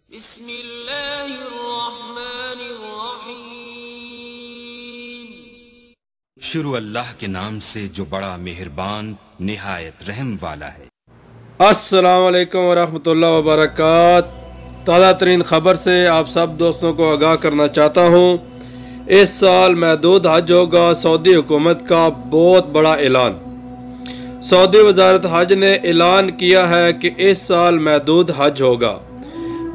बिस्मिल्लाहिर्रहमानिर्रहीम। शुरू अल्लाह के नाम से जो बड़ा मेहरबान निहायत रहम वाला है। अस्सलाम वालेकुम वरहमतुल्लाह वबरकात। ताज़ा तरीन ख़बर से आप सब दोस्तों को आगाह करना चाहता हूँ। इस साल महदूद हज होगा। सऊदी हुकूमत का बहुत बड़ा ऐलान। सऊदी वजारत हज ने ऐलान किया है कि इस साल महदूद हज होगा।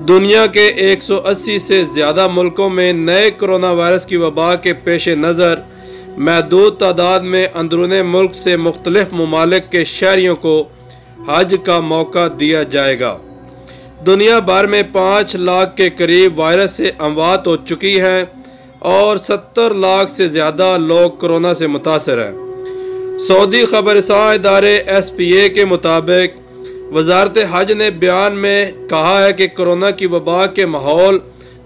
दुनिया के 180 से ज़्यादा मुल्कों में नए कोरोना वायरस की वबा के पेश नज़र महदूद तादाद में अंदरूनी मुल्क से मुख्तलिफ ममालिक के शहरियों को हज का मौका दिया जाएगा। दुनिया भर में 5 लाख के करीब वायरस से अमवात हो चुकी हैं और 70 लाख से ज़्यादा लोग कोरोना से मुतासर हैं। सऊदी खबरसां इदारे SPA के मुताबिक वजारत हज ने बयान में कहा है कि कोरोना की वबा के माहौल,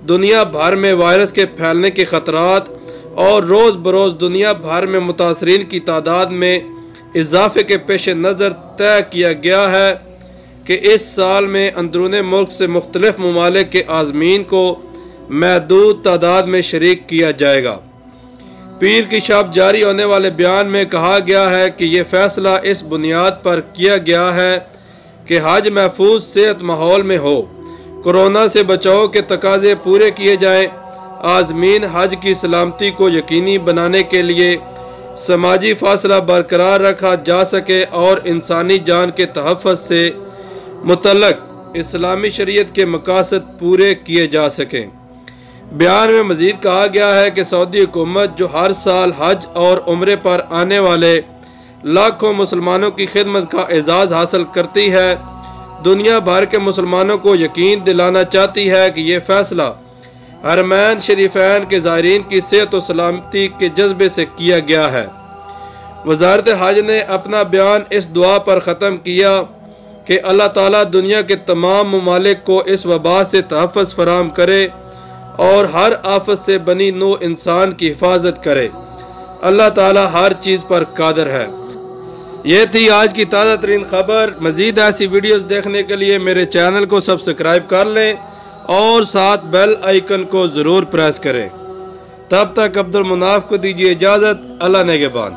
दुनिया भर में वायरस के फैलने के ख़तरात और रोज़ बरोज़ दुनिया भर में मुतासरीन की तादाद में इजाफे के पेश नज़र तय किया गया है कि इस साल में अंदरूनी मुल्क से मुख्तलिफ ममालिक के आज़मीन को महदूद तादाद में शरीक किया जाएगा। पीर की शब जारी होने वाले बयान में कहा गया है कि ये फैसला इस बुनियाद पर किया गया है कि हज महफूज सेहत माहौल में हो, कोरोना से बचाव के तकाजे पूरे किए जाएँ, आज़मीन हज की सलामती को यकीनी बनाने के लिए समाजी फासला बरकरार रखा जा सके और इंसानी जान के तहफ़्फ़ुज़ से मुतल्लक इस्लामी शरीयत के मकासद पूरे किए जा सकें। बयान में मज़ीद कहा गया है कि सऊदी हुकूमत जो हर साल हज और उम्रे पर आने वाले लाखों मुसलमानों की खिदमत का एजाज़ हासिल करती है, दुनिया भर के मुसलमानों को यकीन दिलाना चाहती है कि ये फ़ैसला हरमैन शरीफैन के ज़ायरीन की सेहत और सलामती के जज्बे से किया गया है। वज़ारत हज ने अपना बयान इस दुआ पर ख़त्म किया कि अल्लाह ताला दुनिया के तमाम ममालिक को इस वबा से तहफ़्फ़ुज़ फराहम करे और हर आफत से बनी नौ इंसान की हिफाजत करे। अल्लाह ताला हर चीज़ पर कादिर है। ये थी आज की ताज़ा तरीन खबर। मज़ीद ऐसी वीडियोस देखने के लिए मेरे चैनल को सब्सक्राइब कर लें और साथ बेल आइकन को ज़रूर प्रेस करें। तब तक अब्दुल मुनाफ को दीजिए इजाज़त। अल्लाह नेगेबान।